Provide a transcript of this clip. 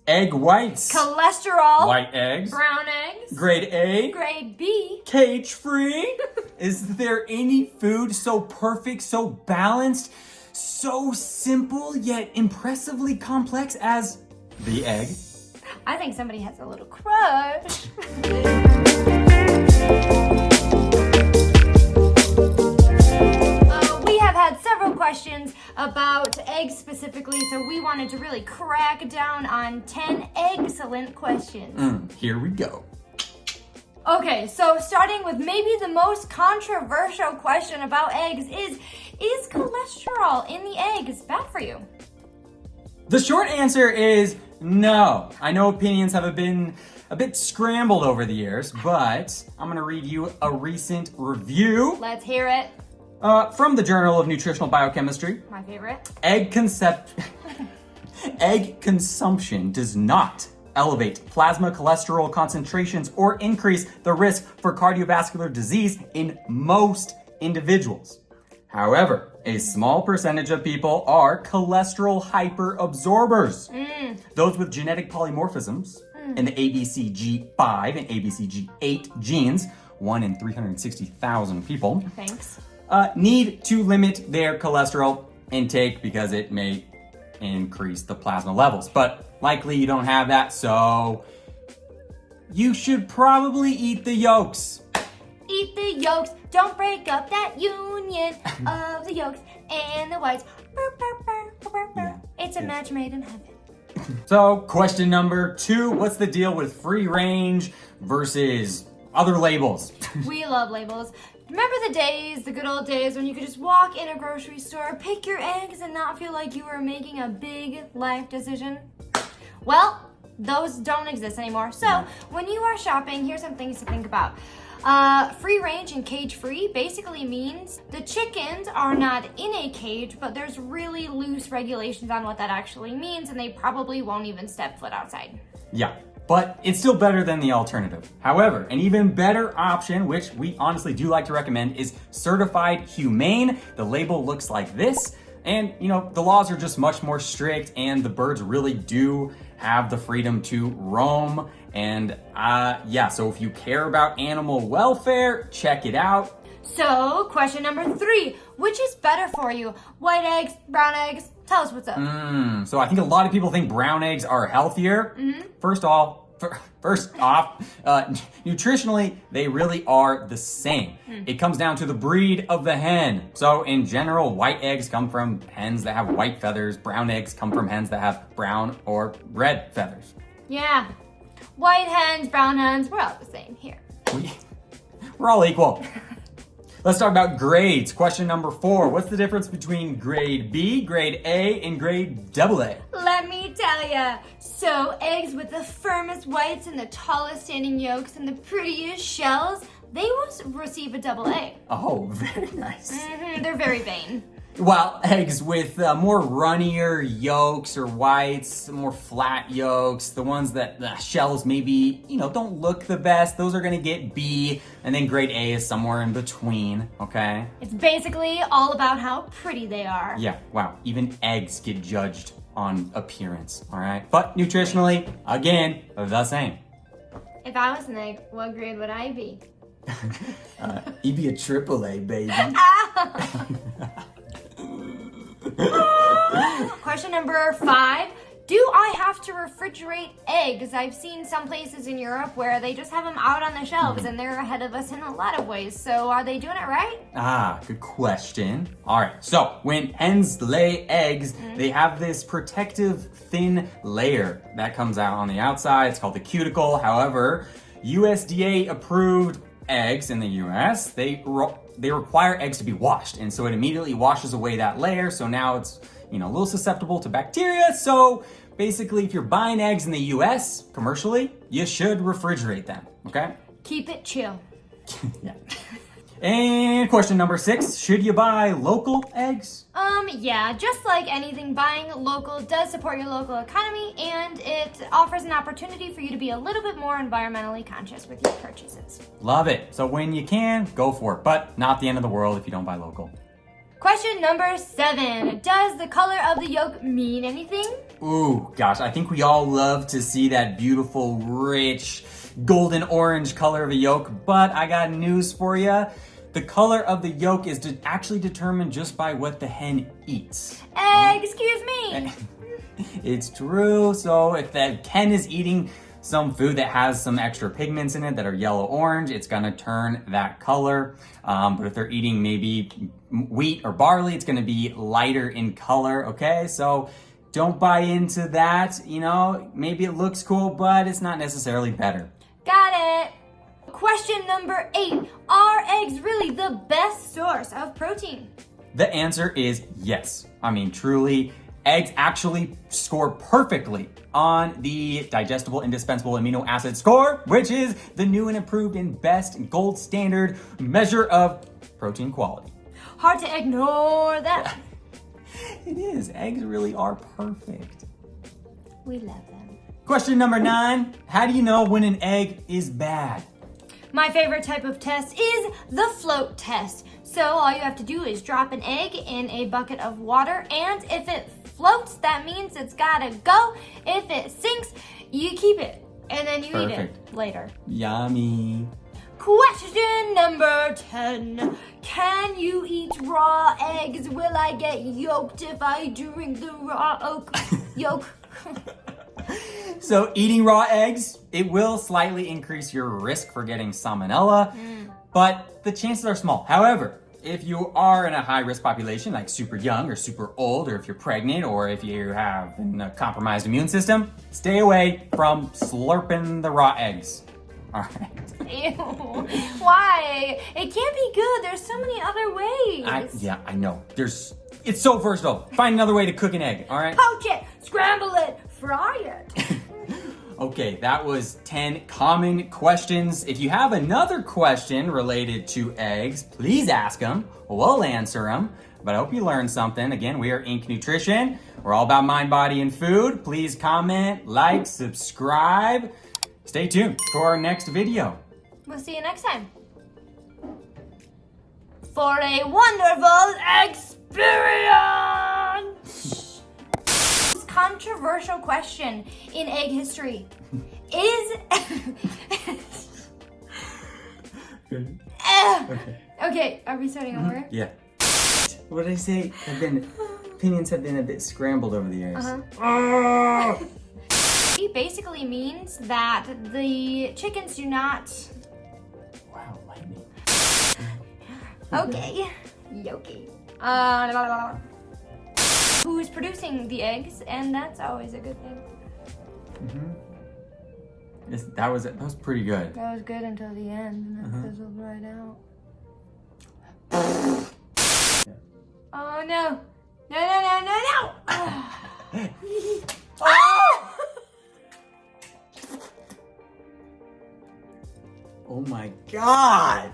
Egg whites. Cholesterol. White eggs. Brown eggs. Grade A. Grade B. Cage-free. Is there any food so perfect, so balanced, so simple, yet impressively complex as the egg? I think somebody has a little crush. We have had several questions about eggs specifically, so we wanted to really crack down on 10 excellent questions. Here we go. Okay, so starting with maybe the most controversial question about eggs is cholesterol in the eggs bad for you? The short answer is no. I know opinions have been a bit scrambled over the years, but I'm gonna read you a recent review. Let's hear it. From the Journal of Nutritional Biochemistry. My favorite. Egg consumption does not elevate plasma cholesterol concentrations or increase the risk for cardiovascular disease in most individuals. However, a small percentage of people are cholesterol hyperabsorbers. Those with genetic polymorphisms in the ABCG5 and ABCG8 genes, 1 in 360,000 people, Thanks. need to limit their cholesterol intake because it may increase the plasma levels. But likely you don't have that, so you should probably eat the yolks. Eat the yolks. Don't break up that union of the yolks and the whites. Burr, burr, burr, burr, burr. Yeah. It's a match made in heaven. So question number 2, what's the deal with free range versus other labels? We love labels. Remember the good old days when you could just walk in a grocery store, pick your eggs, and not feel like you were making a big life decision? Well, those don't exist anymore. So when you are shopping, here's some things to think about. Free range and cage free basically means the chickens are not in a cage, but there's really loose regulations on what that actually means, and they probably won't even step foot outside. Yeah, but it's still better than the alternative. However, an even better option, which we honestly do like to recommend, is certified humane. The label looks like this, and the laws are just much more strict, and the birds really do have the freedom to roam. And so if you care about animal welfare, check it out. So, question number 3, which is better for you? White eggs, brown eggs? Tell us what's up. So I think a lot of people think brown eggs are healthier. First off, nutritionally, they really are the same. It comes down to the breed of the hen. So in general, white eggs come from hens that have white feathers. Brown eggs come from hens that have brown or red feathers. Yeah. White hens, brown hens, we're all the same here. We're all equal. Let's talk about grades. Question number 4. What's the difference between grade B, grade A, and grade AA? Let me tell ya. So, eggs with the firmest whites and the tallest standing yolks and the prettiest shells, they will receive a AA. Oh, very nice. They're very vain. While eggs with more runnier yolks or whites, more flat yolks, the ones that the shells maybe, don't look the best, those are gonna get B, and then grade A is somewhere in between, okay? It's basically all about how pretty they are. Yeah, wow, even eggs get judged on appearance, all right? But nutritionally, again, the same. If I was an egg, what grade would I be? You'd be a AAA, baby. Question number 5. Do I have to refrigerate eggs? I've seen some places in Europe where they just have them out on the shelves and they're ahead of us in a lot of ways. So are they doing it right? Good question. All right, so when hens lay eggs, they have this protective thin layer that comes out on the outside. It's called the cuticle. However, USDA approved eggs in the US, they require eggs to be washed, and so it immediately washes away that layer, so now it's a little susceptible to bacteria. So basically, if you're buying eggs in the US commercially, you should refrigerate them, okay? Keep it chill. Yeah. And question number 6, should you buy local eggs? Yeah, just like anything, buying local does support your local economy, and it offers an opportunity for you to be a little bit more environmentally conscious with your purchases. Love it. So when you can, go for it, but not the end of the world if you don't buy local. Question number 7. Does the color of the yolk mean anything? Ooh, gosh, I think we all love to see that beautiful, rich, golden orange color of a yolk, but I got news for you. The color of the yolk is actually determined just by what the hen eats. Excuse me. It's true. So if the hen is eating some food that has some extra pigments in it that are yellow-orange, it's gonna turn that color. But if they're eating maybe wheat or barley, it's gonna be lighter in color, okay? So don't buy into that. You know, maybe it looks cool, but it's not necessarily better. Got it. Question number 8. Are eggs really the best source of protein? The answer is yes. I mean, truly, eggs actually score perfectly on the digestible indispensable amino acid score, which is the new and improved and best and gold standard measure of protein quality. Hard to ignore that. It is. Eggs really are perfect. We love them. Question number 9. How do you know when an egg is bad? My favorite type of test is the float test. So all you have to do is drop an egg in a bucket of water, and if it floats, that means it's gotta go. If it sinks, you keep it, and then you eat it later. Yummy. Question number 10. Can you eat raw eggs? Will I get yolked if I drink the raw yolk? So eating raw eggs, it will slightly increase your risk for getting salmonella, but the chances are small. However, if you are in a high-risk population, like super young or super old, or if you're pregnant, or if you have a compromised immune system, stay away from slurping the raw eggs. All right. Ew. Why? It can't be good. There's so many other ways. Yeah, I know. It's so versatile. Find another way to cook an egg, all right? Poach it, scramble it, fry it. Okay, that was 10 common questions. If you have another question related to eggs, please ask them. We'll answer them. But I hope you learned something. Again, we are Inc. Nutrition. We're all about mind, body, and food. Please comment, like, subscribe. Stay tuned for our next video. We'll see you next time for a wonderful experience. Controversial question in egg history is okay, are we starting over? Yeah. What did I say? Opinions have been a bit scrambled over the years. It basically means that the chickens do not. Wow, lightning. Okay. Yoki. Who's producing the eggs, and that's always a good thing. That was pretty good. That was good until the end, and then it fizzled right out. Oh no! No! Oh my God!